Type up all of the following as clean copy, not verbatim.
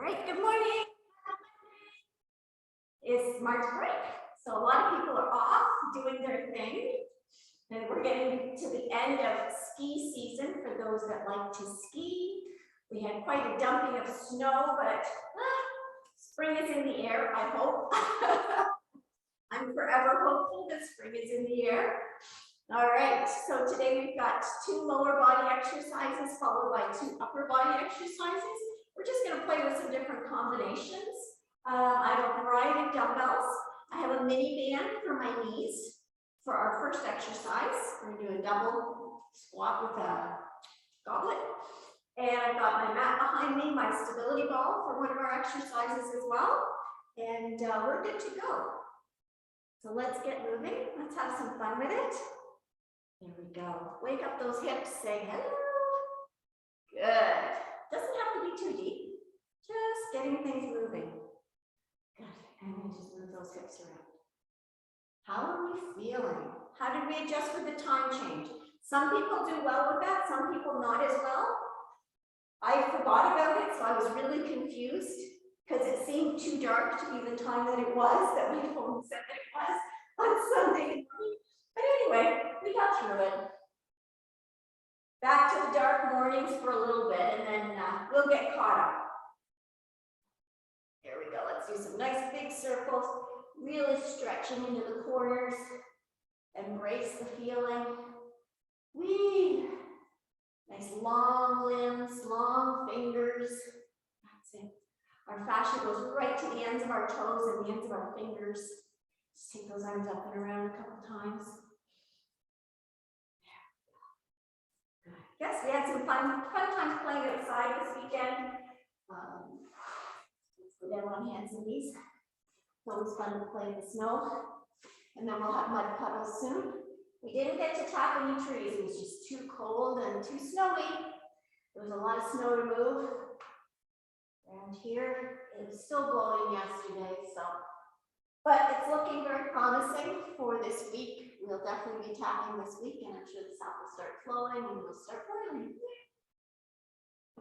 right, good morning. It's March break, so a lot of people are off doing their thing, and we're getting to the end of ski season for those that like to ski. We had quite a dumping of snow, but spring is in the air, I hope. I'm forever hopeful that spring is in the air. All right, so today we've got 2 lower body exercises followed by 2 upper body exercises. We're just going to play with some different combinations. I have a variety of dumbbells. I have a mini band for my knees for our first exercise. We're going to do a double squat with a goblet. And I've got my mat behind me, my stability ball for one of our exercises as well. And we're good to go. So let's get moving. Let's have some fun with it. There we go. Wake up those hips, say hello. Good. Doesn't have to be too deep. Just getting things moving. Good. And then just move those hips around. How are we feeling? How did we adjust with the time change? Some people do well with that, some people not as well. I forgot about it, so I was really confused because it seemed too dark to be the time that it was, that my phone said that it was on Sunday morning. But anyway, we got through it. Back to the dark mornings for a little bit, and then we'll get caught up. There we go. Let's do some nice big circles, really stretching into the corners. Embrace the feeling. Whee! Nice long limbs, long fingers. That's it. Our fascia goes right to the ends of our toes and the ends of our fingers. Just take those arms up and around a couple times. Yes, we had some fun times playing outside this weekend. Let's go down on hands and knees. It's always fun to play in the snow. And then we'll have mud puddles soon. We didn't get to tap any trees. It was just too cold and too snowy. There was a lot of snow to move. Around here, it was still blowing yesterday, so. But it's looking very promising for this week. We'll definitely be tapping this week, and I'm sure the sap will start flowing and we'll start boiling.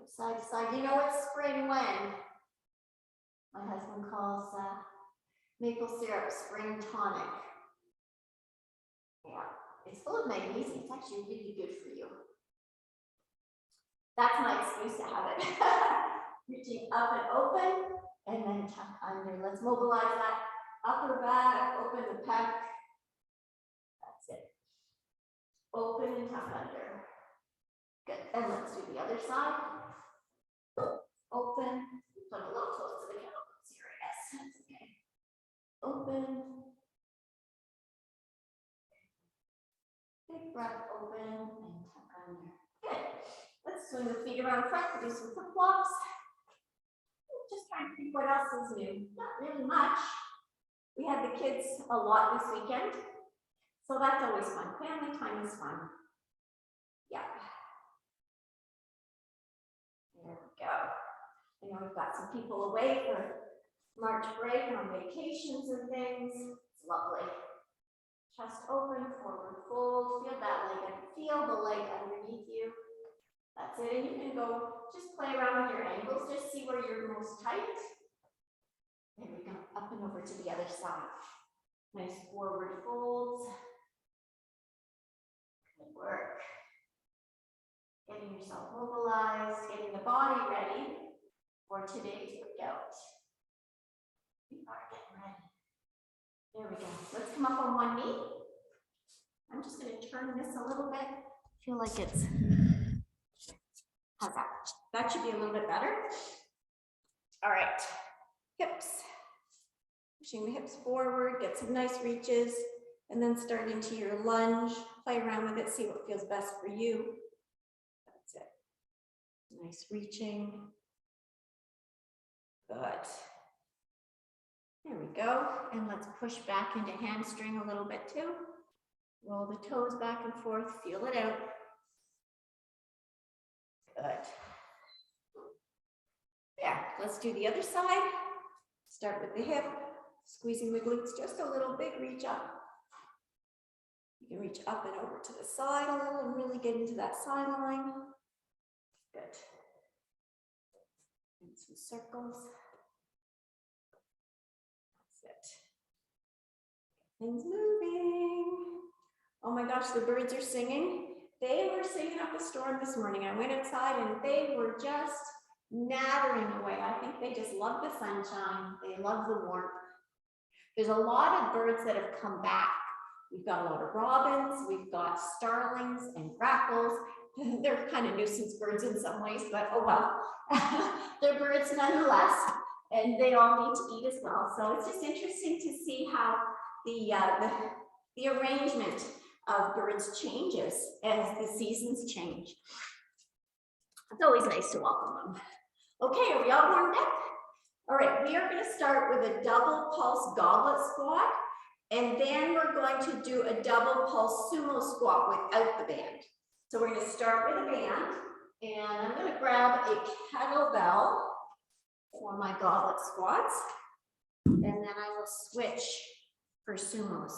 Side to side. You know it's spring when? My husband calls maple syrup spring tonic. Yeah, it's full of magnesium. It's actually really good for you. That's my excuse to have it. Reaching up and open, and then tuck under. Let's mobilize that upper back, open the pec. That's it. Open and tuck under. Good. And let's do the other side. Open. Put a little close to the kettlebells here, I guess. That's okay. Open. Big breath, open, and tuck under. Good. Let's swing the feet around front, do some flip flops. Just trying to think what else is new. Not really much. We had the kids a lot this weekend, so that's always fun. Family time is fun. Yeah. There we go. I know we've got some people away for March break on vacations and things. It's lovely. Chest open, forward fold. Feel that leg and feel the leg underneath you. That's it. And you can go just play around with your ankles. Just see where you're most tight. There we go. Up and over to the other side. Nice forward folds. Good work. Getting yourself mobilized, getting the body ready for today's workout. We are getting ready. There we go. Let's come up on one knee. I'm just going to turn this a little bit. I feel like it's, how's that? That should be a little bit better. All right, hips. Pushing the hips forward, get some nice reaches, and then start into your lunge. Play around with it, see what feels best for you. That's it. Nice reaching. Good. There we go. And let's push back into hamstring a little bit too. Roll the toes back and forth, feel it out. Good. Yeah, let's do the other side. Start with the hip, squeezing the glutes just a little, big reach up. You can reach up and over to the side a little and really get into that side line. Good. And some circles. That's it. Things moving. Oh my gosh, the birds are singing. They were singing up a storm this morning. I went outside and they were just nattering away. I think they just love the sunshine. They love the warmth. There's a lot of birds that have come back. We've got a lot of robins, we've got starlings and grackles. They're kind of nuisance birds in some ways, but oh well. They're birds nonetheless, and they all need to eat as well. So it's just interesting to see how the arrangement of birds changes as the seasons change. It's always nice to welcome them. Okay, are we all warmed up? All right, we are going to start with a double pulse goblet squat, and then we're going to do a double pulse sumo squat without the band. So we're going to start with a band, and I'm going to grab a kettlebell for my goblet squats, and then I will switch for sumos.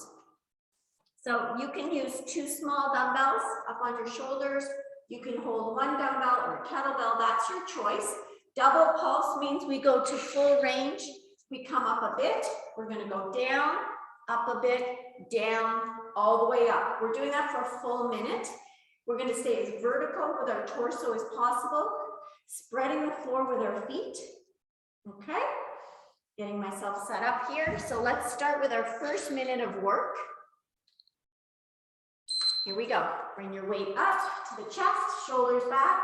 So you can use 2 small dumbbells up on your shoulders. You can hold 1 dumbbell or a kettlebell, that's your choice. Double pulse means we go to full range. We come up a bit, we're going to go down, up a bit, down, all the way up. We're doing that for a full minute. We're going to stay as vertical with our torso as possible, spreading the floor with our feet. Okay, getting myself set up here. So let's start with our first minute of work. Here we go. Bring your weight up to the chest, shoulders back,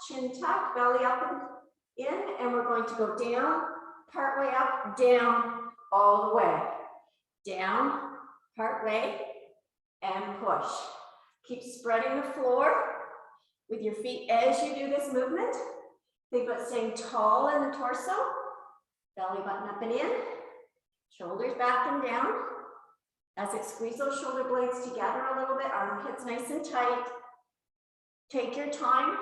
chin tucked, belly up and in, and we're going to go down, part way up, down, all the way. Down, part way, and push. Keep spreading the floor with your feet as you do this movement. Think about staying tall in the torso, belly button up and in, shoulders back and down. As it squeeze those shoulder blades together a little bit, armpits nice and tight. Take your time.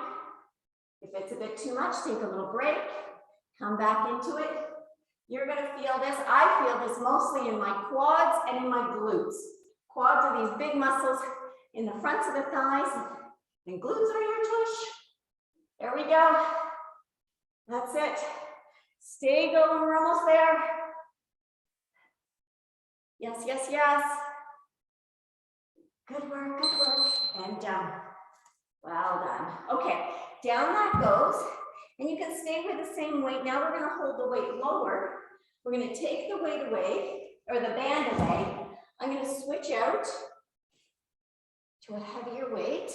If it's a bit too much, take a little break, come back into it. You're going to feel this. I feel this mostly in my quads and in my glutes. Quads are these big muscles in the fronts of the thighs, and glutes are your tush. There we go. That's it. Stay going, we're almost there. Yes, yes, yes. Good work, and done. Well done. Okay, down that goes, and you can stay with the same weight. Now we're going to hold the weight lower. We're going to take the weight away, or the band away. I'm going to switch out to a heavier weight.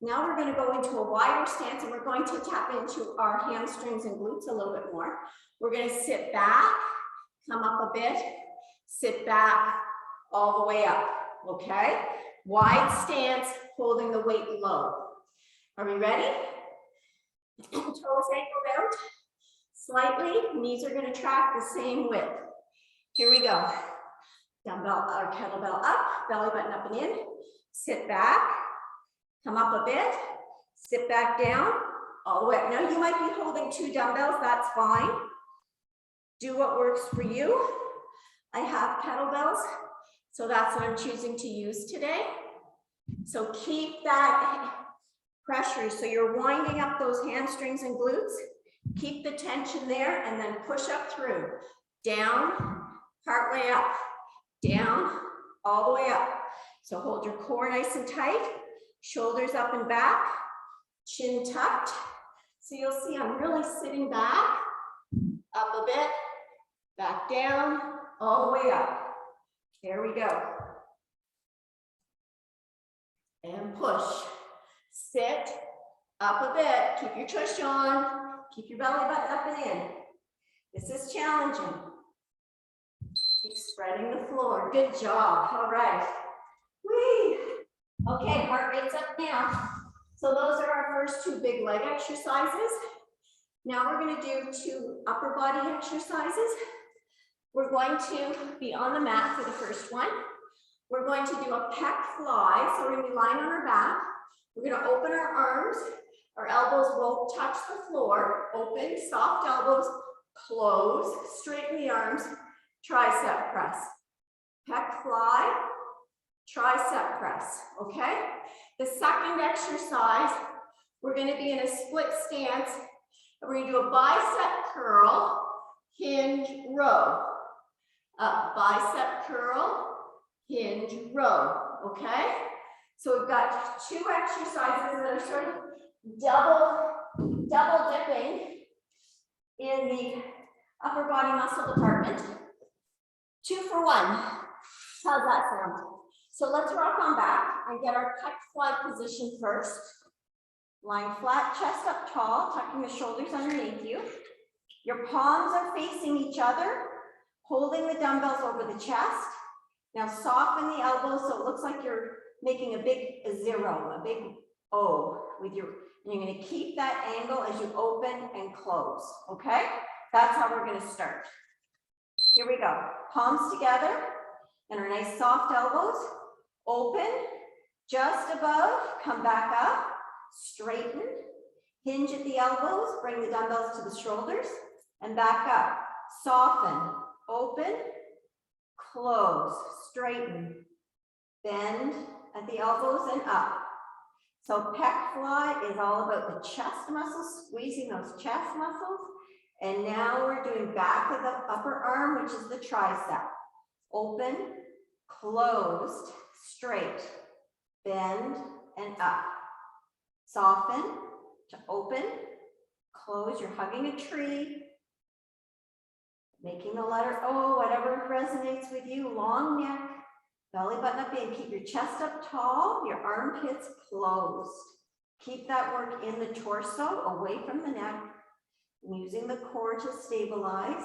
Now we're going to go into a wider stance, and we're going to tap into our hamstrings and glutes a little bit more. We're going to sit back, come up a bit, sit back, all the way up, okay? Wide stance, holding the weight low. Are we ready? Toes angled out slightly, knees are going to track the same width. Here we go. Dumbbell or kettlebell up, belly button up and in, sit back, come up a bit, sit back down, all the way up. Now you might be holding 2 dumbbells, that's fine. Do what works for you. I have kettlebells, so that's what I'm choosing to use today. So keep that pressure. So you're winding up those hamstrings and glutes. Keep the tension there and then push up through. Down, part way up. Down, all the way up. So hold your core nice and tight. Shoulders up and back. Chin tucked. So you'll see I'm really sitting back. Up a bit. Back down. All the way up. There we go. And push. Sit. Up a bit. Keep your tush on. Keep your belly button up and in. This is challenging. Keep spreading the floor. Good job. All right. Whee. Okay, heart rate's up now. So those are our first 2 big leg exercises. Now we're going to do 2 upper body exercises. We're going to be on the mat for the first one. We're going to do a pec fly. So we're going to be lying on our back. We're going to open our arms. Our elbows won't touch the floor. Open, soft elbows, close, straighten the arms, tricep press. Pec fly, tricep press, okay? The second exercise, we're going to be in a split stance. We're going to do a bicep curl, hinge, row. Up, bicep curl, hinge, row. Okay? So we've got two exercises that are sort of double dipping in the upper body muscle department. 2 for 1. How's that sound? So let's rock on back and get our pec fly position first. Lying flat, chest up tall, tucking the shoulders underneath you. Your palms are facing each other, holding the dumbbells over the chest. Now soften the elbows so it looks like you're making a big zero, a big O with your, and you're going to keep that angle as you open and close, okay? That's how we're going to start. Here we go. Palms together and our nice soft elbows. Open, just above, come back up, straighten, hinge at the elbows, bring the dumbbells to the shoulders, and back up. Soften, open, close, straighten, bend at the elbows and up. So pec fly is all about the chest muscles, squeezing those chest muscles. And now we're doing back of the upper arm, which is the tricep. Open, closed, straight, bend, and up. Soften to open, close, you're hugging a tree, making the letter O, whatever resonates with you, long neck, belly button up in, keep your chest up tall, your armpits closed. Keep that work in the torso, away from the neck, using the core to stabilize.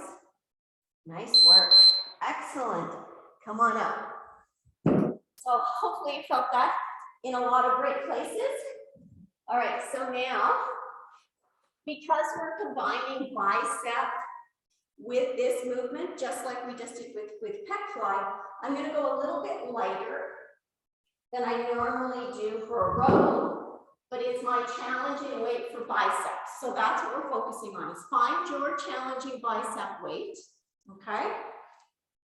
Nice work, excellent. Come on up. So hopefully you felt that in a lot of great places. All right, so now, because we're combining bicep with this movement, just like we just did with pec fly, I'm going to go a little bit lighter than I normally do for a row, but it's my challenging weight for biceps. So that's what we're focusing on, is find your challenging bicep weight, okay?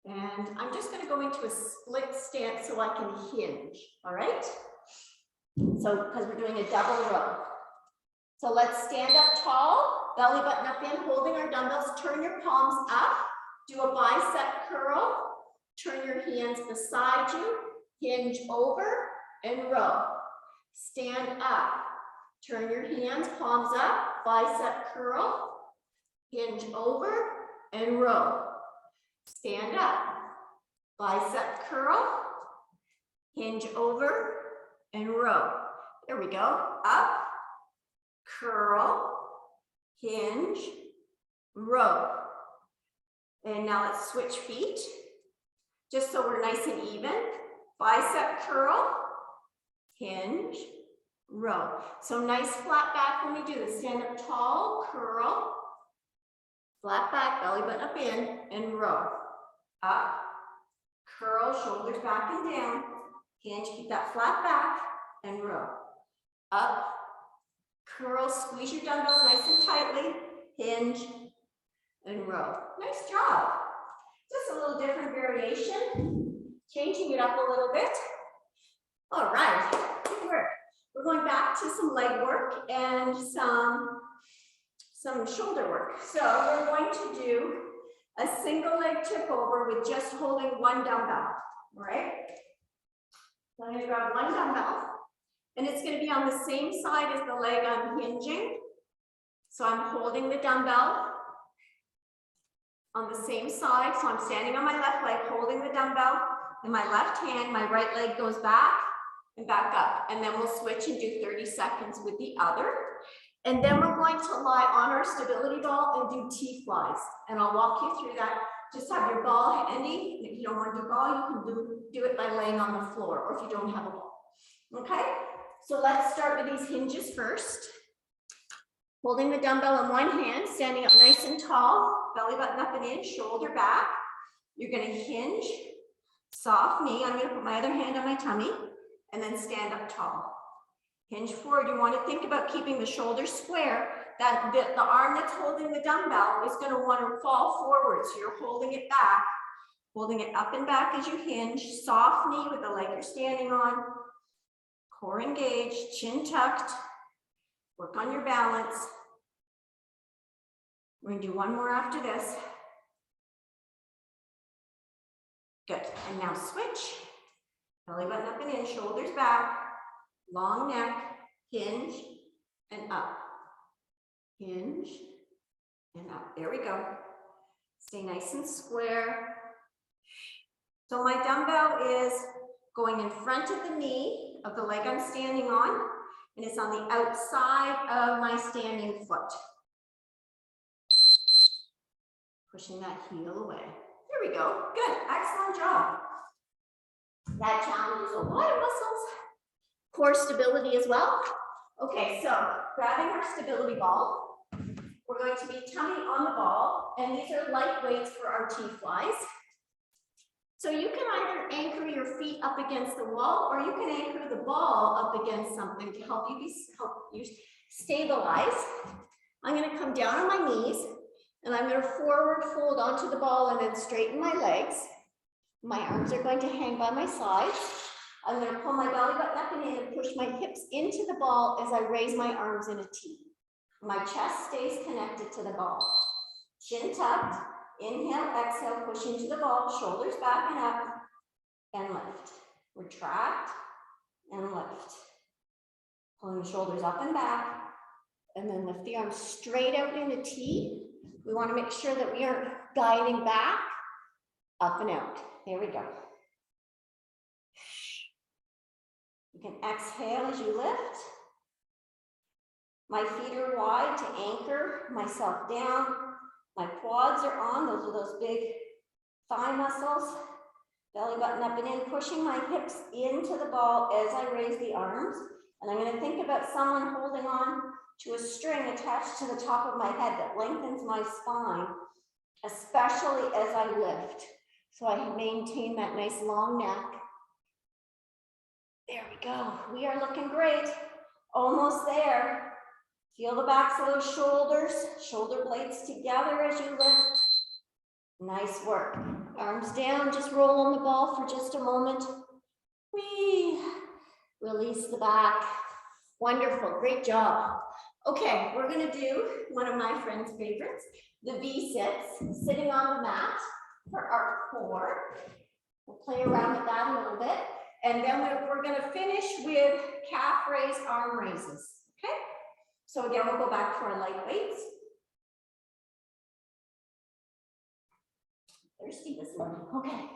And I'm just going to go into a split stance so I can hinge, all right? So, because we're doing a double row. So let's stand up tall, belly button up in, holding our dumbbells, turn your palms up, do a bicep curl, turn your hands beside you, hinge over and row. Stand up, turn your hands, palms up, bicep curl, hinge over and row. Stand up, bicep curl, hinge over and row. There we go. Up, curl, hinge, row. And now let's switch feet, just so we're nice and even. Bicep curl, hinge, row. So nice flat back when we do this. Stand up tall, curl, flat back, belly button up in, and row. Up, curl, shoulders back and down, hinge, keep that flat back, and row. Up, curl, squeeze your dumbbells nice and tightly, hinge, and row. Nice job. Just a little different variation, changing it up a little bit. All right, good work. We're going back to some leg work and some shoulder work. So we're going to do a single leg tip over with just holding one dumbbell, all right? So I'm going to grab one dumbbell, and it's going to be on the same side as the leg I'm hinging. So I'm holding the dumbbell on the same side. So I'm standing on my left leg, holding the dumbbell in my left hand. My right leg goes back and back up. And then we'll switch and do 30 seconds with the other. And then we're going to lie on our stability ball and do T-flies. And I'll walk you through that. Just have your ball handy. If you don't want to do ball, you can do it by laying on the floor, or if you don't have a ball. Okay? So let's start with these hinges first. Holding the dumbbell in one hand, standing up nice and tall, belly button up and in, shoulder back. You're going to hinge, soft knee. I'm going to put my other hand on my tummy, and then stand up tall. Hinge forward. You want to think about keeping the shoulders square. That the arm that's holding the dumbbell is going to want to fall forward. So you're holding it back, holding it up and back as you hinge. Soft knee with the leg you're standing on. Core engaged, chin tucked. Work on your balance. We're gonna do one more after this. Good, and now switch. Belly button up and in, shoulders back, long neck, hinge, and up. Hinge, and up. There we go. Stay nice and square. So my dumbbell is going in front of the knee of the leg I'm standing on, and it's on the outside of my standing foot. Pushing that heel away. There we go. Good. Excellent job. That challenges a lot of muscles. Core stability as well. Okay, so grabbing our stability ball, we're going to be tummy on the ball, and these are light weights for our T-flies. So you can either anchor your feet up against the wall, or you can anchor the ball up against something to help you stabilize. I'm going to come down on my knees, and I'm going to forward fold onto the ball and then straighten my legs. My arms are going to hang by my sides. I'm going to pull my belly button up and in and push my hips into the ball as I raise my arms in a T. My chest stays connected to the ball. Chin tucked. Inhale, exhale, push into the ball, shoulders back and up, and lift. Retract and lift. Pulling the shoulders up and back, and then lift the arms straight out in a T. We want to make sure that we aren't guiding back, up and out. There we go. You can exhale as you lift. My feet are wide to anchor myself down. My quads are on, those are those big thigh muscles. Belly button up and in, pushing my hips into the ball as I raise the arms. And I'm going to think about someone holding on to a string attached to the top of my head that lengthens my spine, especially as I lift. So I maintain that nice long neck. There we go. We are looking great. Almost there. Feel the backs of those shoulders, shoulder blades together as you lift. Nice work. Arms down, just roll on the ball for just a moment. Whee! Release the back. Wonderful, great job. Okay, we're gonna do one of my friend's favorites, the V-sits, sitting on the mat for our core. We'll play around with that a little bit. And then we're gonna finish with calf raise, arm raises, okay? So again, we'll go back to our light weights. Thirsty this morning. Okay.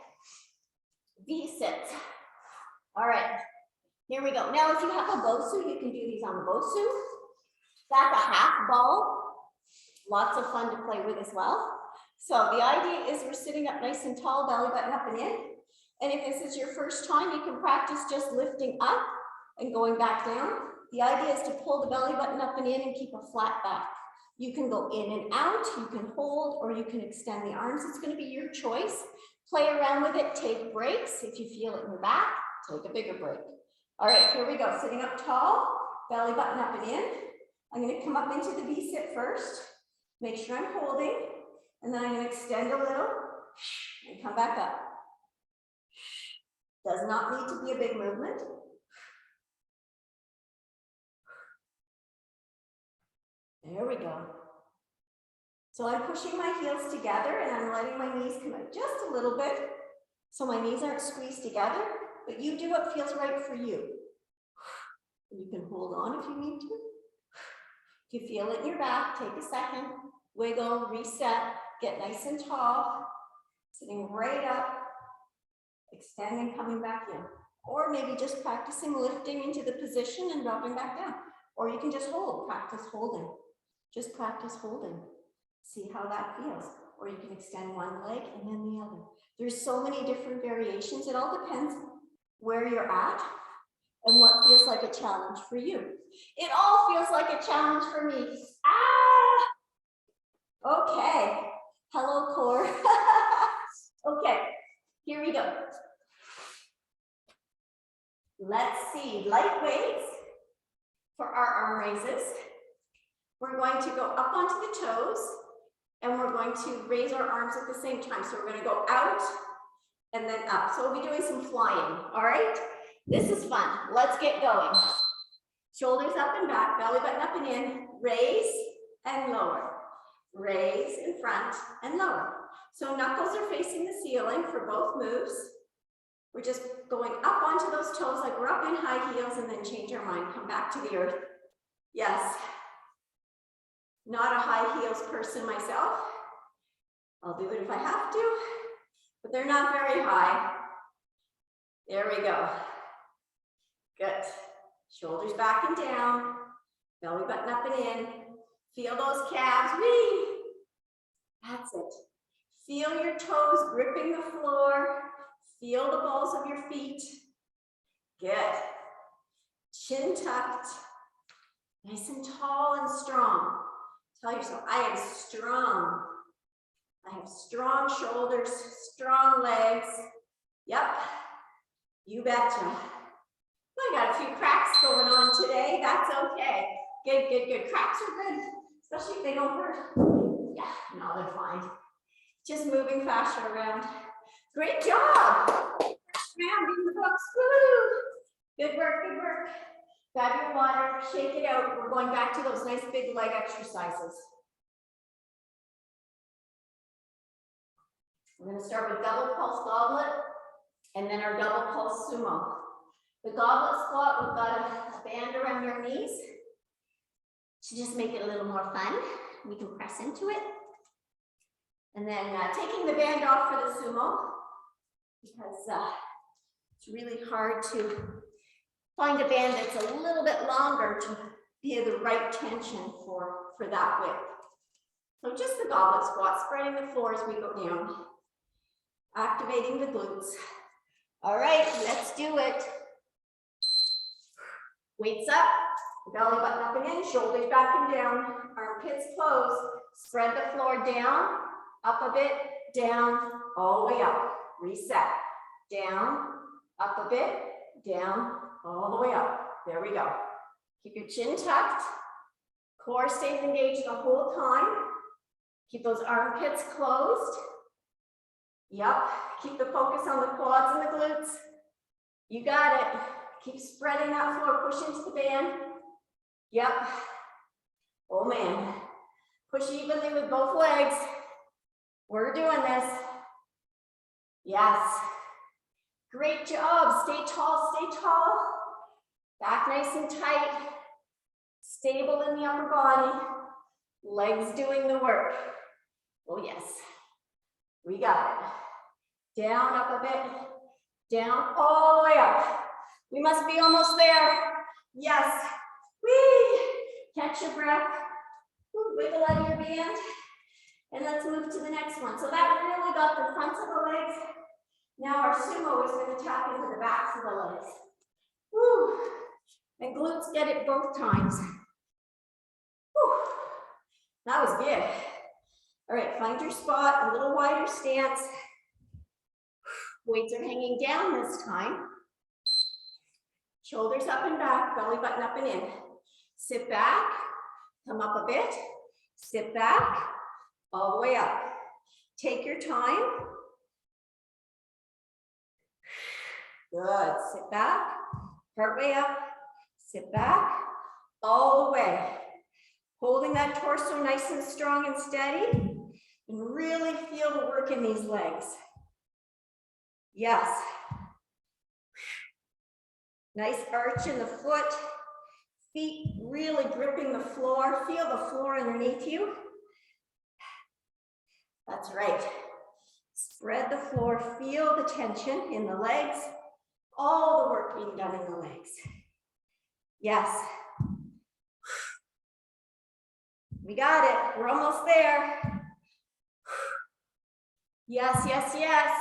V-sits. All right. Here we go. Now, if you have a Bosu, you can do these on the Bosu. That's a half ball. Lots of fun to play with as well. So the idea is we're sitting up nice and tall, belly button up and in. And if this is your first time, you can practice just lifting up and going back down. The idea is to pull the belly button up and in and keep a flat back. You can go in and out, you can hold, or you can extend the arms. It's going to be your choice. Play around with it, take breaks. If you feel it in your back, take a bigger break. All right, here we go. Sitting up tall, belly button up and in. I'm going to come up into the V-sit first. Make sure I'm holding. And then I'm going to extend a little and come back up. Does not need to be a big movement. There we go. So I'm pushing my heels together and I'm letting my knees come out just a little bit so my knees aren't squeezed together, but you do what feels right for you. You can hold on if you need to. If you feel it in your back, take a second, wiggle, reset, get nice and tall, sitting right up, extending, coming back in. Or maybe just practicing lifting into the position and dropping back down. Or you can just hold, practice holding. Just practice holding. See how that feels. Or you can extend one leg and then the other. There's so many different variations. It all depends where you're at and what feels like a challenge for you. It all feels like a challenge for me. Ah! Okay. Hello, core. Okay, here we go. Let's see, light weights for our arm raises. We're going to go up onto the toes and we're going to raise our arms at the same time. So we're going to go out and then up. So we'll be doing some flying, all right? This is fun. Let's get going. Shoulders up and back, belly button up and in, raise and lower. raise in front and lower. So knuckles are facing the ceiling for both moves. We're just going up onto those toes like we're up in high heels and then change our mind, come back to the earth. Yes. Not a high heels person myself. I'll do it if I have to, but they're not very high. There we go. Good. Shoulders back and down, belly button up and in. Feel those calves, whee! That's it. Feel your toes gripping the floor. Feel the balls of your feet. Good. Chin tucked, nice and tall and strong. Tell yourself, I am strong. I have strong shoulders, strong legs. Yep, you betcha. I got a few cracks going on today. That's okay. Good, good, good. Cracks are good, especially if they don't hurt. Yeah, no, they're fine. Just moving fascia around. Great job. Round in the books. Woo! Good work, good work. Grab your water, shake it out. We're going back to those nice big leg exercises. We're going to start with double pulse goblet and then our double pulse sumo. The goblet squat, we've got a band around our knees to just make it a little more fun. We can press into it. And then taking the band off for the sumo because it's really hard to find a band that's a little bit longer to be the right tension for that width. So just the goblet squat, spreading the floor as we go down, activating the glutes. All right, let's do it. Weights up, belly button up and in, shoulders back and down, armpits closed. Spread the floor down, up a bit, down, all the way up. Reset. Down, up a bit, down, all the way up. There we go. Keep your chin tucked. Core stays engaged the whole time. Keep those armpits closed. Yep. Keep the focus on the quads and the glutes. You got it. Keep spreading that floor. Push into the band. Yep. Oh man. Push evenly with both legs. We're doing this. Yes. Great job. Stay tall, stay tall. Back nice and tight. Stable in the upper body. Legs doing the work. Oh yes. We got it. Down, up a bit. Down, all the way up. We must be almost there. Yes. Whee! Catch your breath. Ooh, wiggle out of your band. And let's move to the next one. So that really got the fronts of the legs. Now our sumo is going to tap into the backs of the legs. Woo! And glutes get it both times. Woo! That was good. All right, find your spot, a little wider stance. Weights are hanging down this time. Shoulders up and back, belly button up and in. Sit back, come up a bit, sit back, all the way up. Take your time. Good, sit back, part way up, sit back, all the way. Holding that torso nice and strong and steady, and really feel the work in these legs. Yes. Nice arch in the foot, feet really gripping the floor. Feel the floor underneath you. That's right. Spread the floor, feel the tension in the legs, all the work being done in the legs. Yes. We got it. We're almost there. Yes, yes, yes.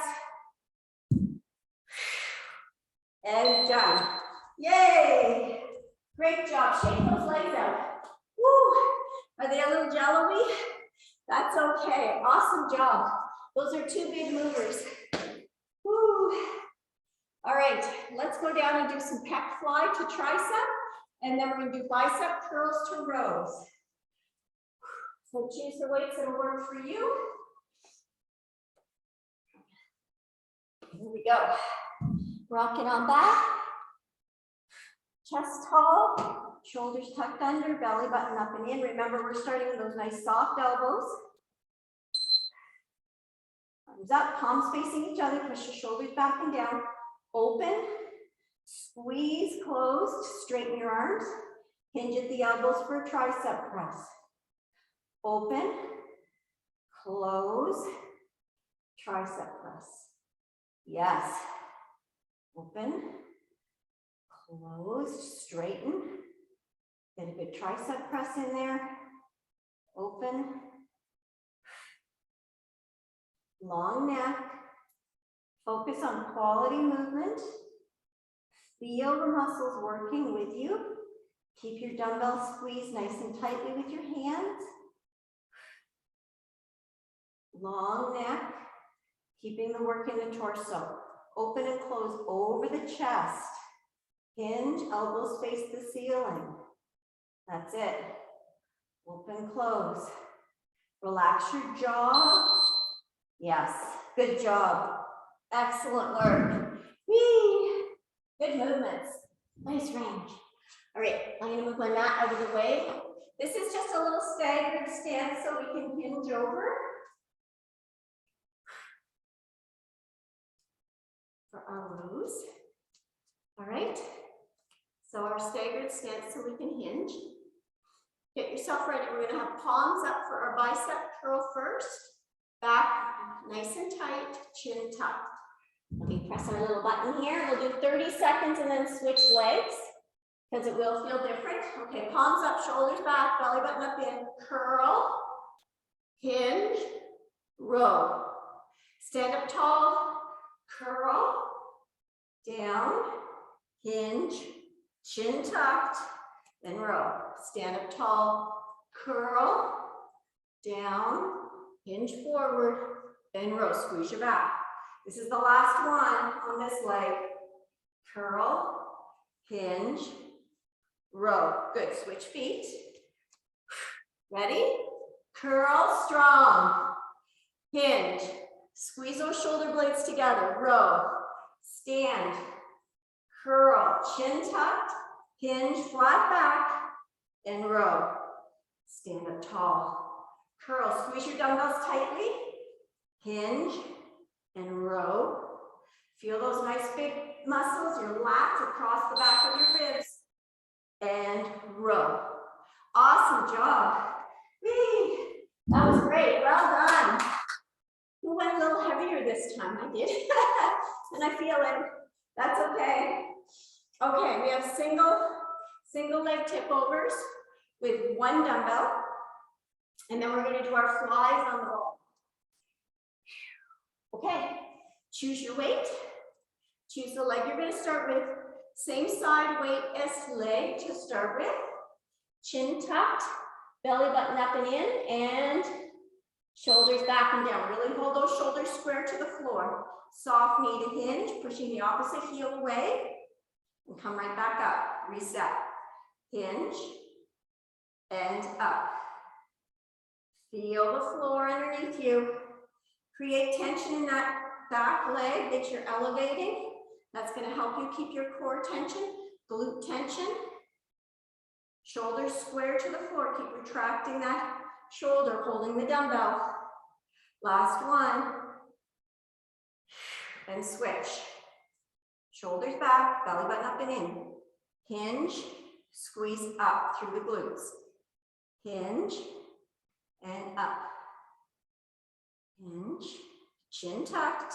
And done. Yay! Great job. Shake those legs out. Woo! Are they a little jello-y? That's okay. Awesome job. Those are two big movers. Woo! All right, let's go down and do some pec fly to tricep, and then we're going to do bicep curls to rows. So choose the weights that will work for you. Here we go. Rock it on back. Chest tall. Shoulders tucked under, belly button up and in. Remember, we're starting with those nice soft elbows. Arms up, palms facing each other, push your shoulders back and down. Open, squeeze closed, straighten your arms. Hinge at the elbows for a tricep press. Open, close, tricep press. Yes. Open, close, straighten. Get a good tricep press in there. Open. Long neck. Focus on quality movement. Feel the muscles working with you. Keep your dumbbell squeezed nice and tightly with your hands. Long neck. Keeping the work in the torso. Open and close over the chest. Hinge, elbows face the ceiling. That's it. Open, close. Relax your jaw. Yes, good job. Excellent work. Whee! Good movements. Nice range. All right, I'm going to move my mat out of the way. This is just a little staggered stance so we can hinge over. For our rows. All right. So our staggered stance so we can hinge. Get yourself ready. We're going to have palms up for our bicep curl first. Back nice and tight, chin tucked. Let me press our little button here. We'll do 30 seconds and then switch legs because it will feel different. Okay, palms up, shoulders back, belly button up in, curl, hinge, row. Stand up tall, curl, down, hinge, chin tucked, then row. Stand up tall, curl, down, hinge forward, then row. Squeeze your back. This is the last one on this leg. Curl, hinge, row. Good. Switch feet. Ready? Curl strong. Hinge. Squeeze those shoulder blades together. Row. Stand. Curl. Chin tucked. Hinge. Flat back. And row. Stand up tall. Curl. Squeeze your dumbbells tightly. Hinge. And row. Feel those nice big muscles, your lats across the back of your ribs. And row. Awesome job. Whee! That was great. Well done. Who went a little heavier this time? I did. And I feel it. That's okay. Okay, we have single leg tip overs with one dumbbell. And then we're going to do our flies on the ball. Okay, choose your weight. Choose the leg you're going to start with. Same side weight as leg to start with. Chin tucked, belly button up and in, and shoulders back and down. Really hold those shoulders square to the floor. Soft knee to hinge, pushing the opposite heel away, and come right back up. Reset. Hinge, and up. Feel the floor underneath you. Create tension in that back leg that you're elevating. That's going to help you keep your core tension, glute tension. Shoulders square to the floor. Keep retracting that shoulder, holding the dumbbell. Last one. And switch. Shoulders back, belly button up and in. Hinge, squeeze up through the glutes. Hinge, and up. Hinge, chin tucked.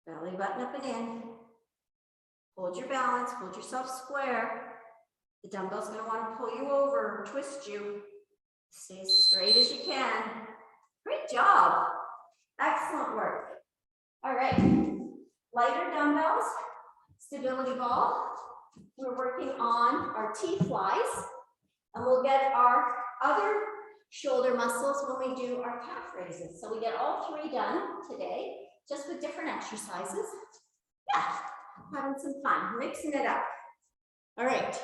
Belly button up and in. Hold your balance, hold yourself square. The dumbbell's going to want to pull you over, twist you. Stay as straight as you can. Great job. Excellent work. All right. Lighter dumbbells, stability ball. We're working on our T-flies. And we'll get our other shoulder muscles when we do our calf raises. So we get all three done today, just with different exercises. Yeah, having some fun, mixing it up. All right.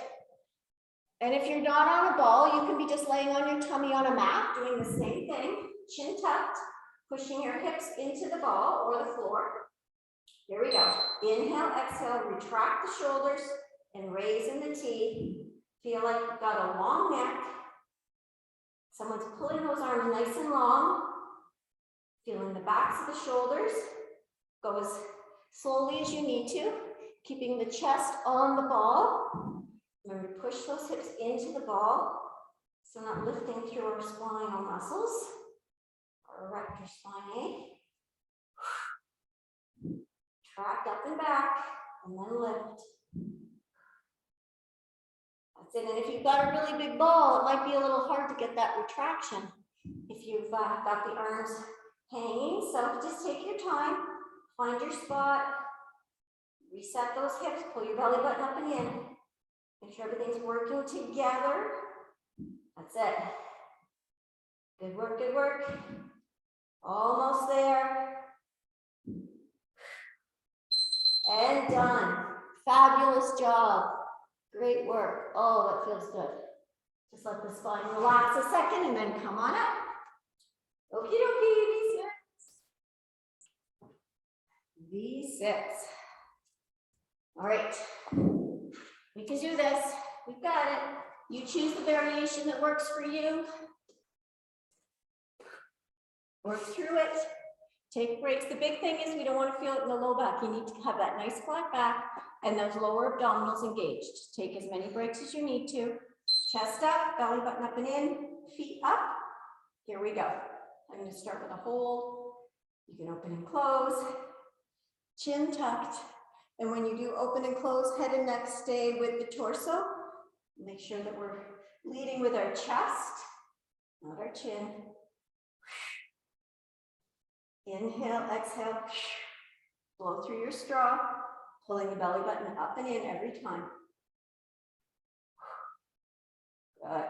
And if you're not on a ball, you can be just laying on your tummy on a mat, doing the same thing, chin tucked, pushing your hips into the ball or the floor. Here we go. Inhale, exhale, retract the shoulders and raising the T. Feel like you've got a long neck. Someone's pulling those arms nice and long. Feeling the backs of the shoulders. Go as slowly as you need to, keeping the chest on the ball. Remember to push those hips into the ball, so not lifting through our spinal muscles, our erector spinae. Track up and back, and then lift. That's it. And if you've got a really big ball, it might be a little hard to get that retraction if you've got the arms hanging. So just take your time, find your spot, reset those hips, pull your belly button up and in. Make sure everything's working together. That's it. Good work, good work. Almost there. And done. Fabulous job. Great work. Oh, that feels good. Just let the spine relax a second and then come on up. Okie dokie, V6. V6. All right. We can do this. We've got it. You choose the variation that works for you. Work through it. Take breaks. The big thing is we don't want to feel it in the low back. You need to have that nice flat back and those lower abdominals engaged. Take as many breaks as you need to. Chest up, belly button up and in, feet up. Here we go. I'm going to start with a hold. You can open and close. Chin tucked. And when you do open and close, head and neck stay with the torso. Make sure that we're leading with our chest, not our chin. Inhale, exhale, blow through your straw, pulling the belly button up and in every time. Good.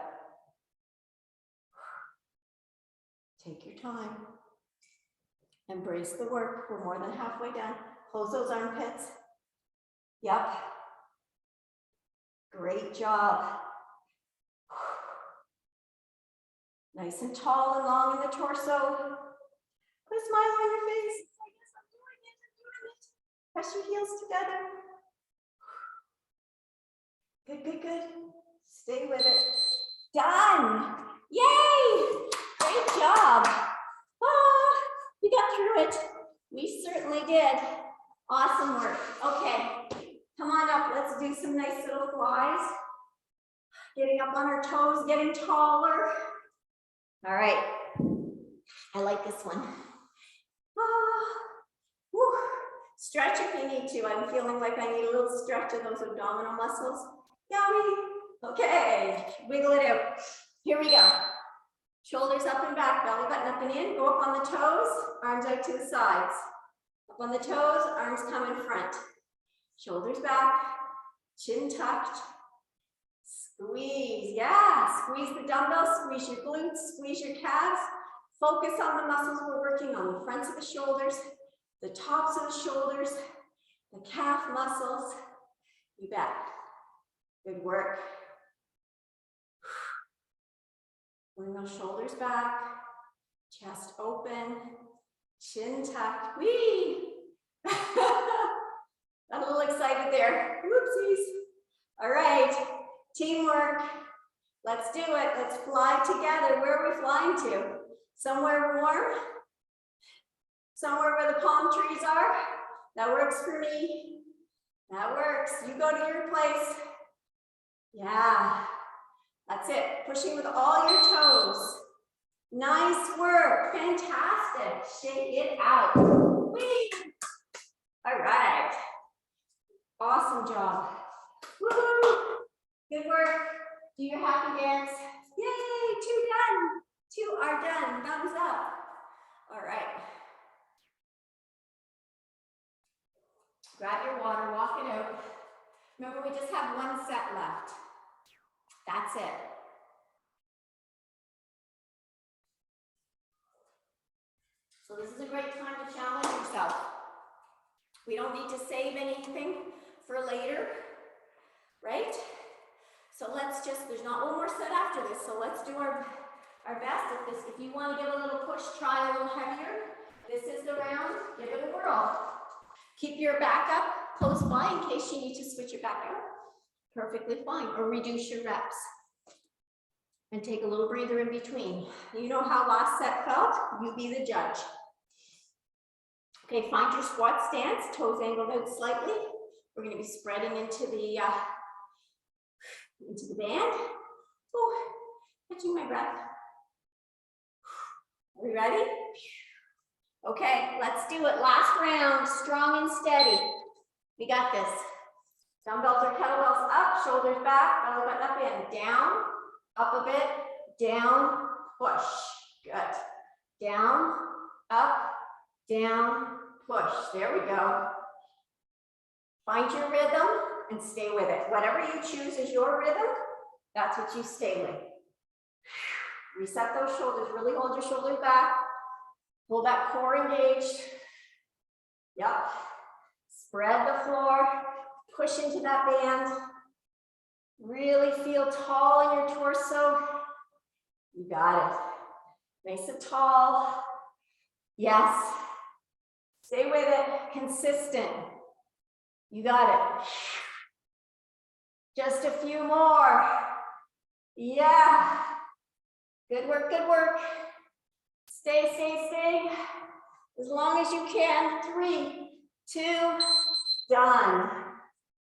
Take your time. Embrace the work. We're more than halfway done. Close those armpits. Yep. Great job. Nice and tall and long in the torso. Put a smile on your face. I guess I'm doing it. Press your heels together. Good, good, good. Stay with it. Done. Yay! Great job. Ah, we got through it. We certainly did. Awesome work. Okay, come on up. Let's do some nice little flies. Getting up on our toes, getting taller. All right. I like this one. Whew. Stretch if you need to. I'm feeling like I need a little stretch of those abdominal muscles. Yummy. Okay, wiggle it out. Here we go. Shoulders up and back, belly button up and in. Go up on the toes, arms out to the sides. Up on the toes, arms come in front. Shoulders back, chin tucked. Squeeze, yeah. Squeeze the dumbbells, squeeze your glutes, squeeze your calves. Focus on the muscles we're working on, the fronts of the shoulders, the tops of the shoulders, the calf muscles. You bet. Good work. Bring those shoulders back, chest open, chin tucked. Whee! Got a little excited there. Whoopsies. All right, teamwork. Let's do it. Let's fly together. Where are we flying to? Somewhere warm? Somewhere where the palm trees are? That works for me. That works. You go to your place. Yeah. That's it. Pushing with all your toes. Nice work. Fantastic. Shake it out. Whee! All right. Awesome job. Woohoo! Good work. Do your happy dance. Yay! 2 done. 2 are done. Thumbs up. All right. Grab your water. Walk it out. Remember, we just have 1 set left. That's it. So this is a great time to challenge yourself. We don't need to save anything for later, right? So let's just, there's not 1 more set after this, so let's do our best at this. If you want to give a little push, try a little heavier. This is the round, give it a whirl. Keep your back up close by in case you need to switch it back out. Perfectly fine. Or reduce your reps. And take a little breather in between. You know how last set felt? You be the judge. Okay, find your squat stance, toes angled out slightly. We're going to be spreading into the band. Oh, catching my breath. Are we ready? Okay, let's do it. Last round, strong and steady. We got this. Dumbbells or kettlebells up, shoulders back, belly button up and down, up a bit, down, push. Good. Down, up, down, push. There we go. Find your rhythm and stay with it. Whatever you choose as your rhythm, that's what you stay with. Reset those shoulders. Really hold your shoulders back. Pull that core engaged. Yep. Spread the floor. Push into that band. Really feel tall in your torso. You got it. Nice and tall. Yes. Stay with it. Consistent. You got it. Just a few more. Yeah. Good work, good work. Stay, stay, stay. As long as you can. 3, 2, done.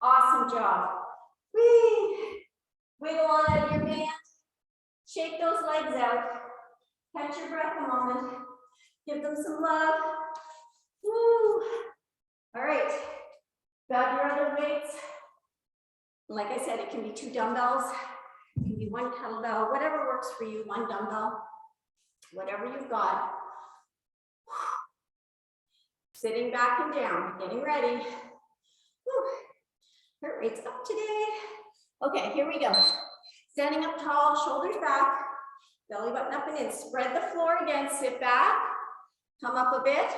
Awesome job. Whee. Wiggle on out of your band. Shake those legs out. Catch your breath a moment. Give them some love. Woo. All right. Grab your other weights. Like I said, it can be 2 dumbbells. It can be 1 kettlebell, whatever works for you, 1 dumbbell, whatever you've got. Sitting back and down, getting ready. Woo. Heart rate's up today. Okay, here we go. Standing up tall, shoulders back, belly button up and in. Spread the floor again, sit back, come up a bit,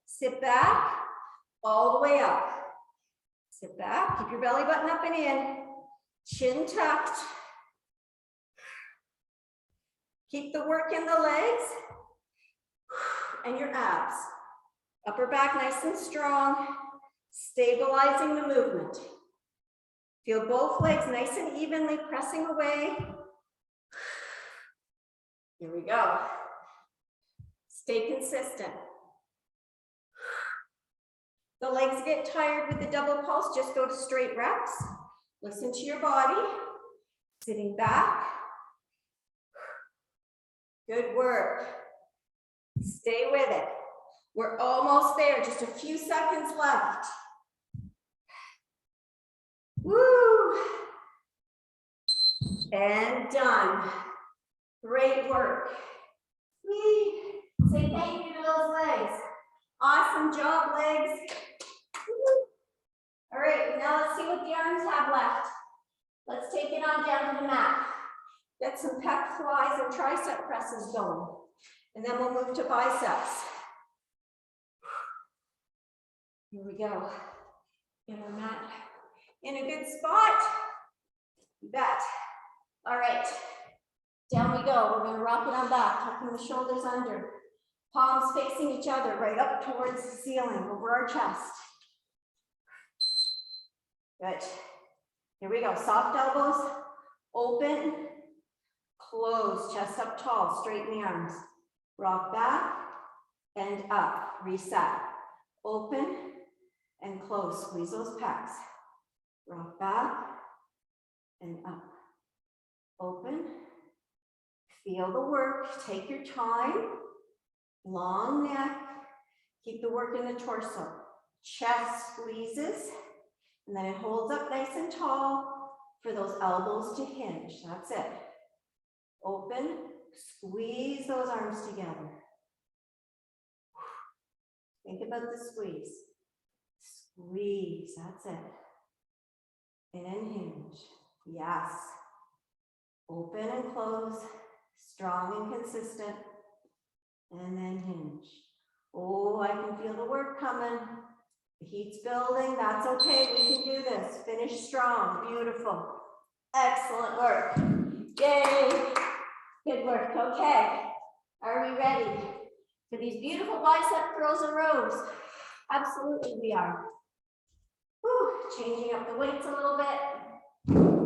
sit back, all the way up. Sit back, keep your belly button up and in, chin tucked. Keep the work in the legs and your abs. Upper back nice and strong, stabilizing the movement. Feel both legs nice and evenly pressing away. Here we go. Stay consistent. The legs get tired with the double pulse, just go to straight reps. Listen to your body. Sitting back. Good work. Stay with it. We're almost there, just a few seconds left. Woo! And done. Great work. Whee! Say thank you to those legs. Awesome job, legs. Woo! All right, now let's see what the arms have left. Let's take it on down to the mat. Get some pec flies and tricep presses going. And then we'll move to biceps. Here we go. Get our mat in a good spot. You bet. All right. Down we go. We're going to rock it on back, tucking the shoulders under. Palms facing each other, right up towards the ceiling, over our chest. Good. Here we go. Soft elbows, open, close, chest up tall, straighten the arms. Rock back and up, reset. Open and close, squeeze those pecs. Rock back and up. Open, feel the work, take your time. Long neck, keep the work in the torso. Chest squeezes, and then it holds up nice and tall for those elbows to hinge. That's it. Open, squeeze those arms together. Think about the squeeze. Squeeze, that's it. And hinge. Yes. Open and close, strong and consistent. And then hinge. Oh, I can feel the work coming. The heat's building. That's okay. We can do this. Finish strong. Beautiful. Excellent work. Yay. Good work. Okay. Are we ready for these beautiful bicep curls and rows? Absolutely we are. Whew. Changing up the weights a little bit.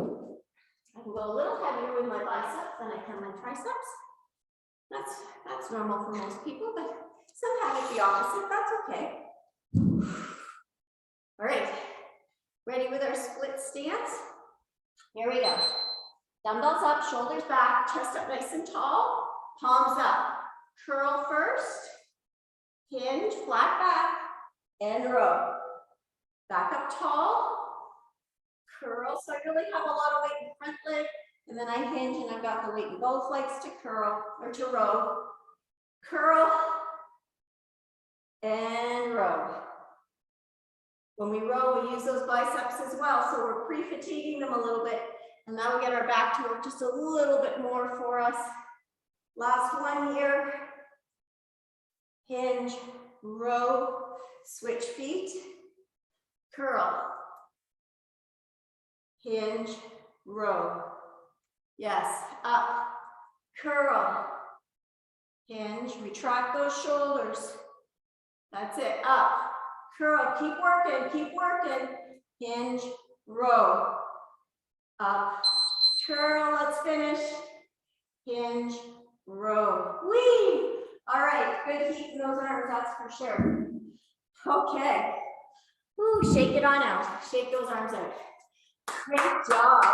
can go a little heavier with my biceps than I can my triceps. That's normal for most people, but some have it the opposite. That's okay. All right, ready with our split stance? Here we go. Dumbbells up, shoulders back, chest up nice and tall, palms up. Curl first, hinge, flat back, and row. Back up tall, curl, so I really have a lot of weight in the front leg, and then I hinge and I've got the weight in both legs to curl, or to row. Curl, and row. When we row, we use those biceps as well, so we're pre-fatiguing them a little bit, and that'll get our back to work just a little bit more for us. Last one here. Hinge, row, switch feet, curl, hinge, row. Yes, up, curl, hinge, retract those shoulders. That's it, up, curl, keep working, hinge, row, up, curl, let's finish, hinge, row, whee! All right, good heat in those arms, that's for sure. Okay, ooh, shake it on out, shake those arms out. Great job.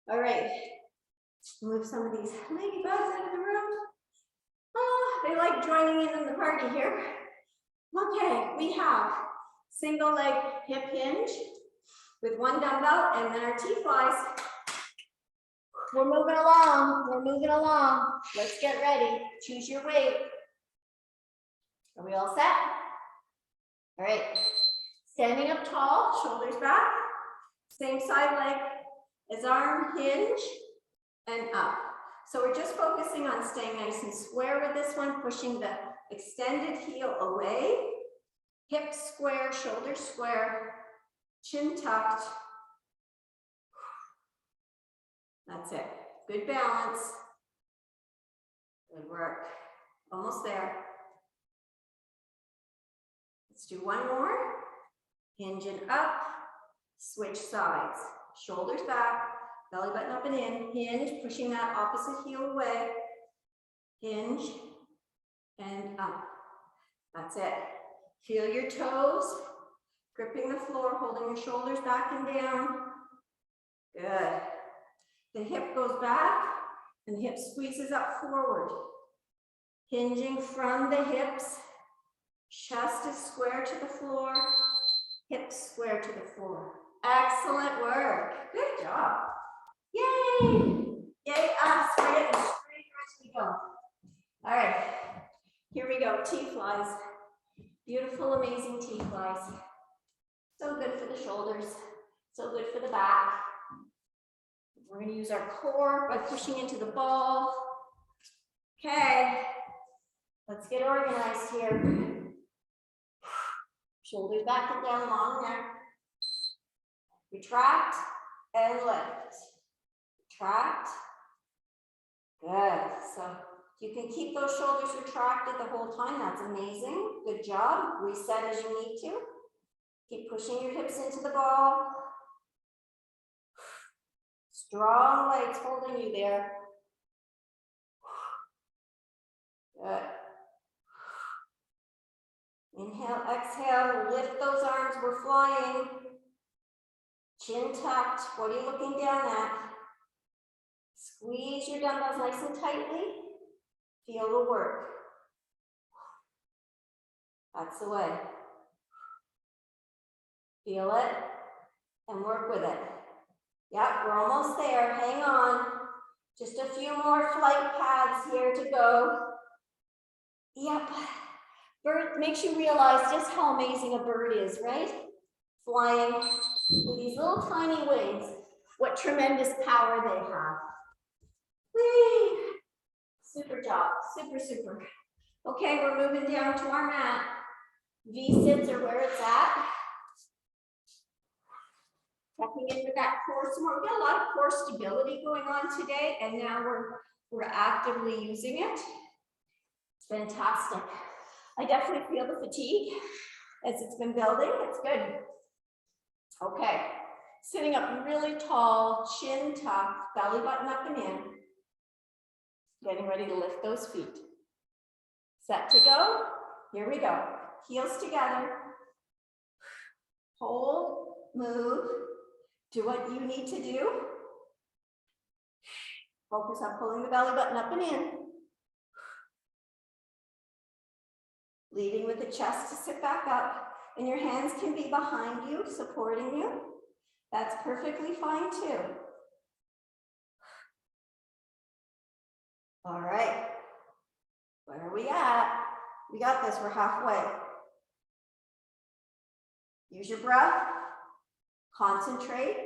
All right, move some of these ladybugs out of the room. Oh, they like joining in on the party here. Okay, we have single leg hip hinge with one dumbbell and then our T-flies. We're moving along. Let's get ready. Choose your weight. Are we all set? All right. Standing up tall, shoulders back. Same side leg as arm, hinge, and up. So we're just focusing on staying nice and square with this one, pushing the extended heel away. Hips square, shoulders square, chin tucked. That's it. Good balance. Good work. Almost there. Let's do one more. Hinge and up. Switch sides. Shoulders back. Belly button up and in. Hinge, pushing that opposite heel away. Hinge and up. That's it. Feel your toes. Gripping the floor, holding your shoulders back and down. Good. The hip goes back and the hip squeezes up forward. Hinging from the hips. Chest is square to the floor. Hips square to the floor. Excellent work. Good job. Yay. Yay us. We're getting straight as we go. All right. Here we go. T-flies. Beautiful, amazing T-flies. So good for the shoulders. So good for the back. We're going to use our core by pushing into the ball. Okay, let's get organized here. Shoulders back and down, long neck. Retract and lift. Retract. Good. So you can keep those shoulders retracted the whole time. That's amazing. Good job. Reset as you need to. Keep pushing your hips into the ball. Strong legs holding you there. Good. Inhale, exhale, lift those arms, we're flying. Chin tucked, what are you looking down at? Squeeze your dumbbells nice and tightly. Feel the work. That's the way. Feel it and work with it. Yep, we're almost there. Hang on. Just a few more flight paths here to go. Yep. Bird makes you realize just how amazing a bird is, right? Flying with these little tiny wings. What tremendous power they have. Whee! Super job. Super, super. Okay, we're moving down to our mat. V-sits are where it's at. Checking in with that core some more. We've got a lot of core stability going on today, and now we're actively using it. It's fantastic. I definitely feel the fatigue as it's been building. It's good. Okay, Sitting up really tall, chin tucked, belly button up and in. Getting ready to lift those feet. Set to go. Here we go. Heels together. Hold, move. Do what you need to do. Focus on pulling the belly button up and in. Leading with the chest to sit back up. And your hands can be behind you, supporting you. That's perfectly fine too. All right. Where are we at? We got this, we're halfway. Use your breath. Concentrate.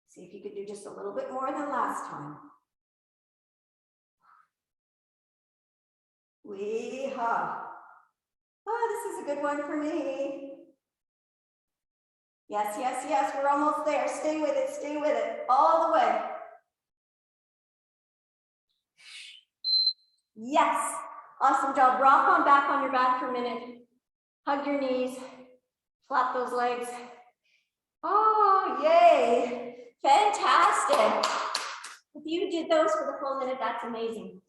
See if you could do just a little bit more than last time. Wee-ha. Oh, this is a good one for me. Yes, yes, yes, we're almost there. Stay with it, all the way. Yes, awesome job. Rock on back on your back for a minute. Hug your knees, flap those legs. Oh, yay, fantastic. If you did those for the full minute, that's amazing.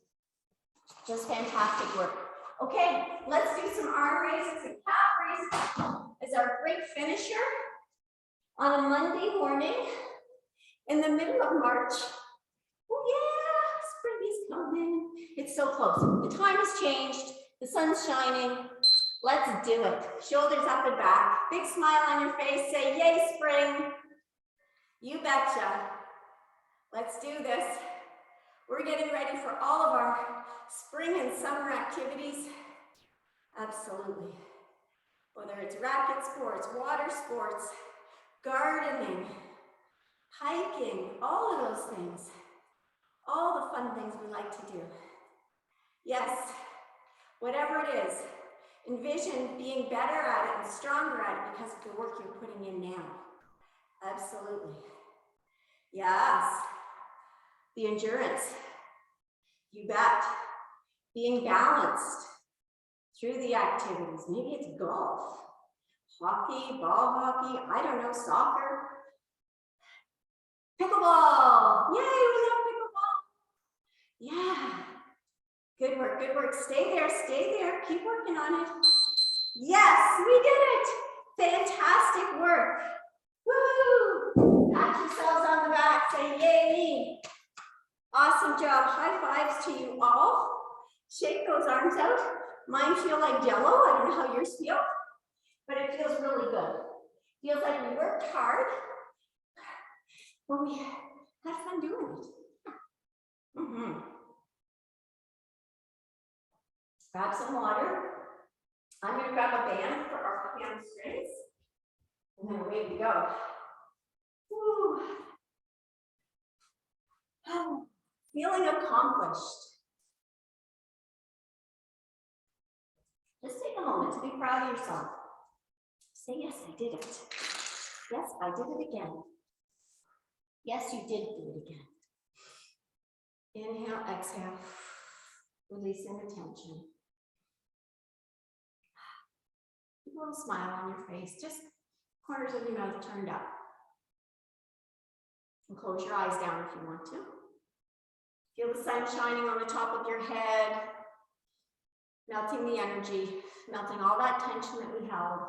Just fantastic work. Okay, let's do some arm raises and calf raises as our great finisher on a Monday morning in the middle of March. Oh yeah, spring is coming. It's so close. The time has changed. The sun's shining. Let's do it. Shoulders up and back. Big smile on your face. Say, yay, spring. You betcha. Let's do this. We're getting ready for all of our spring and summer activities. Absolutely. Whether it's racket sports, water sports, gardening, hiking, all of those things. All the fun things we like to do. Yes, whatever it is, envision being better at it and stronger at it because of the work you're putting in now. Absolutely. Yes. The endurance. You bet. Being balanced through the activities. Maybe it's golf, hockey, ball hockey, I don't know, soccer. Pickleball. Yay, we love pickleball. Yeah. Good work, good work. Stay there. Keep working on it. Yes, we did it. Fantastic work. Woo! Pat yourselves on the back. Say, yay me. Awesome job. High fives to you all. Shake those arms out. Mine feel like jello. I don't know how yours feel, but it feels really good. Feels like we worked hard, but we had fun doing it. Grab some water. I'm going to grab a band for our hamstrings, and then away we go. Woo. Oh, feeling accomplished. Just take a moment to be proud of yourself. Say, yes, I did it. Yes, I did it again. Yes, you did do it again. Inhale, exhale, releasing the tension. A little smile on your face, just corners of your mouth turned up. And close your eyes down if you want to. Feel the sun shining on the top of your head, melting the energy, melting all that tension that we held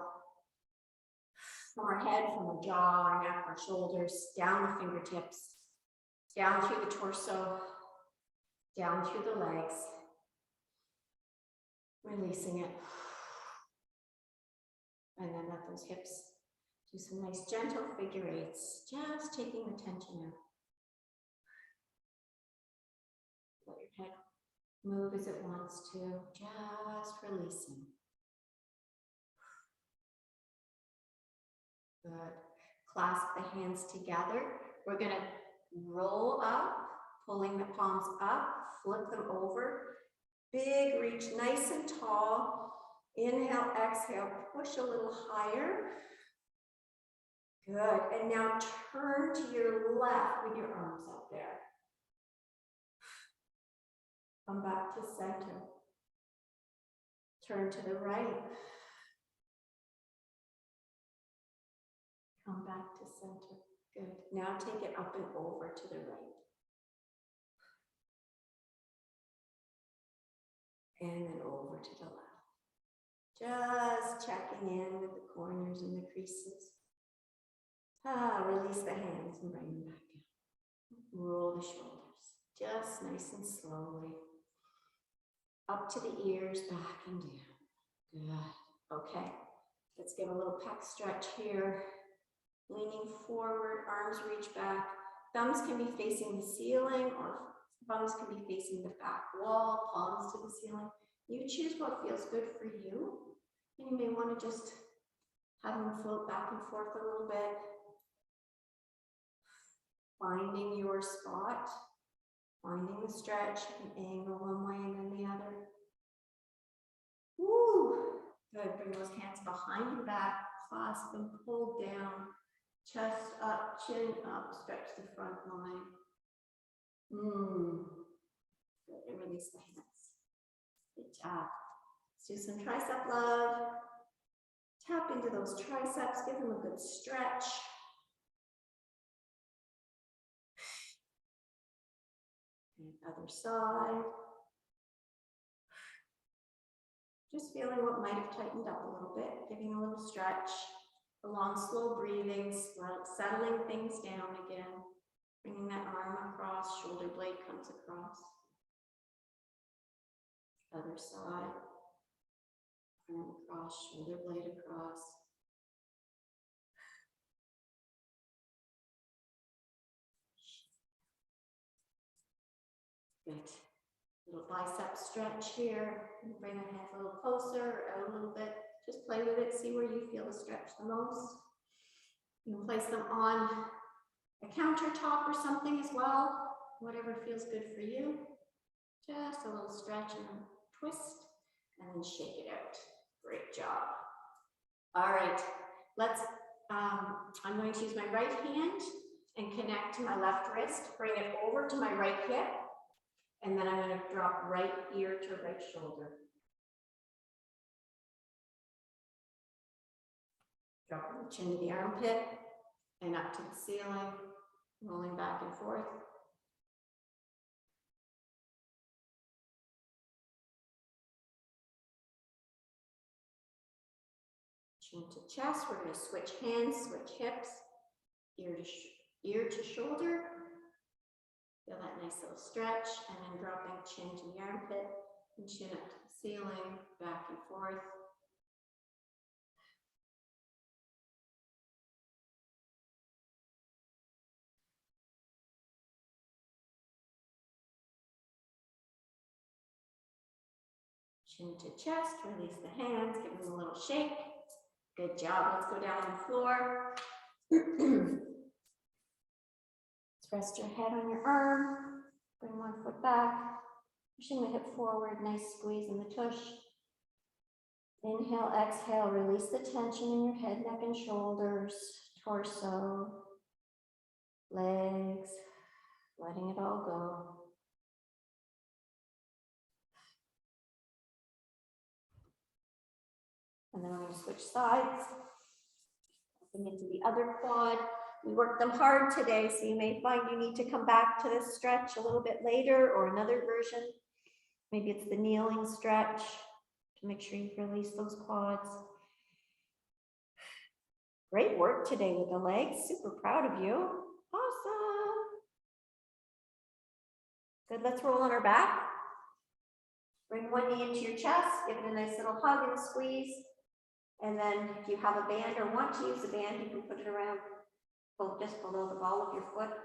from our head, from our jaw, our neck, our shoulders, down the fingertips, down through the torso, down through the legs, releasing it. And then let those hips do some nice gentle figure eights, just taking the tension out. Let your head move as it wants to, just releasing. Good. Clasp the hands together. We're going to roll up, pulling the palms up, flip them over. Big reach, nice and tall. Inhale, exhale, push a little higher. Good. And now turn to your left with your arms up there. Come back to center. Turn to the right. Come back to center. Good. Now take it up and over to the right. And then over to the left. Just checking in with the corners and the creases. Release the hands and bring them back in. Roll the shoulders. Just nice and slowly. Up to the ears, back and down. Good. Okay. Let's give a little pec stretch here. Leaning forward, arms reach back. Thumbs can be facing the ceiling or thumbs can be facing the back wall, palms to the ceiling. You choose what feels good for you. And you may want to just have them float back and forth a little bit. Finding your spot. Finding the stretch, an angle one way and then the other. Woo! Good. Bring those hands behind your back. Clasp them, pull down. Chest up, chin up, stretch the front line. Good, and release the hands. Good job. Let's do some tricep love. Tap into those triceps, give them a good stretch. And other side. Just feeling what might have tightened up a little bit, giving a little stretch. A long, slow breathing, settling things down again. Bringing that arm across, shoulder blade comes across. Other side. Arm across, shoulder blade across. Good. Little bicep stretch here. Bring our hands a little closer, out a little bit. Just play with it, see where you feel the stretch the most. You can place them on a countertop or something as well, whatever feels good for you. Just a little stretch and twist, and then shake it out. Great job. All right, I'm going to use my right hand and connect to my left wrist, bring it over to my right hip, and then I'm going to drop right ear to right shoulder. Dropping the chin to the armpit and up to the ceiling, rolling back and forth. Chin to chest, we're going to switch hands, switch hips, ear to shoulder. Feel that nice little stretch, and then dropping chin to the armpit and chin up to the ceiling, back and forth. Chin to chest, release the hands, give them a little shake. Good job. Let's go down on the floor. Let's rest your head on your arm. Bring one foot back. Pushing the hip forward. Nice squeeze in the tush. Inhale, exhale. Release the tension in your head, neck, and shoulders, torso, legs. Letting it all go. And then we're going to switch sides. Up into the other quad. We worked them hard today, so you may find you need to come back to this stretch a little bit later or another version. Maybe it's the kneeling stretch to make sure you release those quads. Great work today with the legs. Super proud of you. Awesome. Good, let's roll on our back. Bring one knee into your chest, give it a nice little hug and a squeeze. And then if you have a band or want to use a band, you can put it around just below the ball of your foot.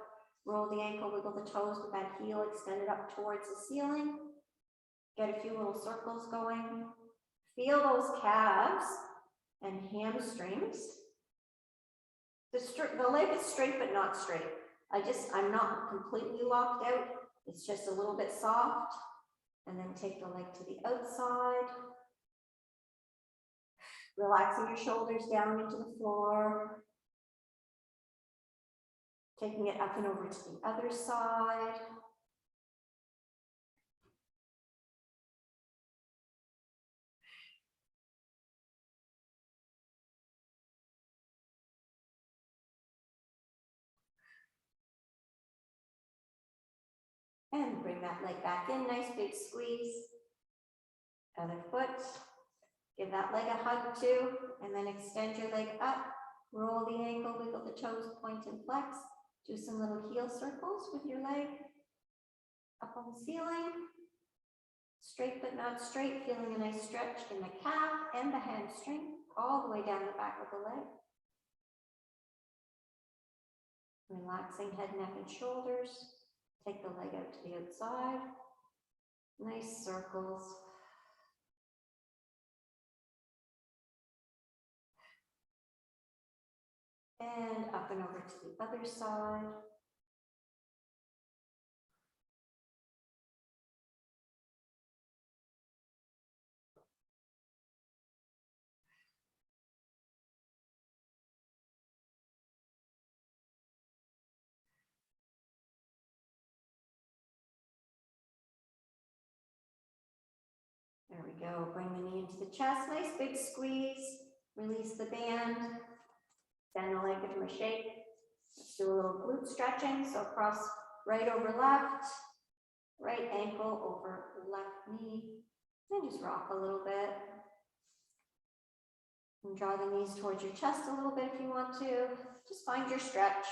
Roll the ankle, wiggle the toes with that heel extended up towards the ceiling. Get a few little circles going. Feel those calves and hamstrings. The leg is straight but not straight. I'm not completely locked out. It's just a little bit soft. And then take the leg to the outside. Relaxing your shoulders down into the floor. Taking it up and over to the other side. And bring that leg back in, nice big squeeze. Other foot. Give that leg a hug too, and then extend your leg up. Roll the ankle, wiggle the toes, point and flex. Do some little heel circles with your leg up on the ceiling. Straight but not straight, feeling a nice stretch in the calf and the hamstring, all the way down the back of the leg. Relaxing head, neck, and shoulders. Take the leg out to the outside. Nice circles. And up and over to the other side. There we go. Bring the knee into the chest. Nice big squeeze. Release the band. Bend the leg, give them a shake. Let's do a little glute stretching. So cross right over left, right ankle over left knee. And just rock a little bit. And draw the knees towards your chest a little bit if you want to. Just find your stretch.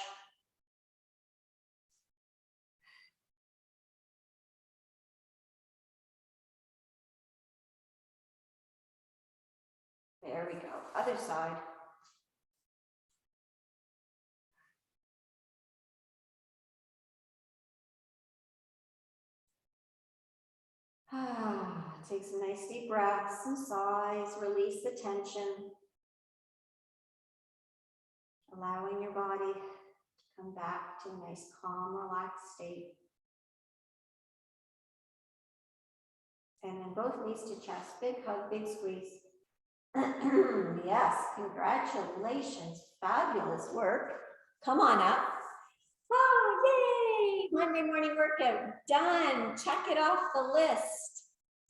There we go. Other side. Take some nice deep breaths, some sighs, release the tension. Allowing your body to come back to a nice, calm, relaxed state. And then both knees to chest, big hug, big squeeze. Yes, congratulations, fabulous work. Come on up. Oh, yay, Monday morning workout, done. Check it off the list.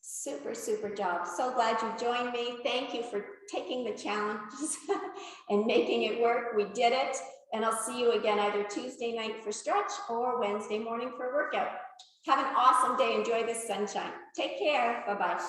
Super, super job. So glad you joined me. Thank you for taking the challenges and making it work. We did it. And I'll see you again either Tuesday night for stretch or Wednesday morning for workout. Have an awesome day. Enjoy this sunshine. Take care. Bye-bye.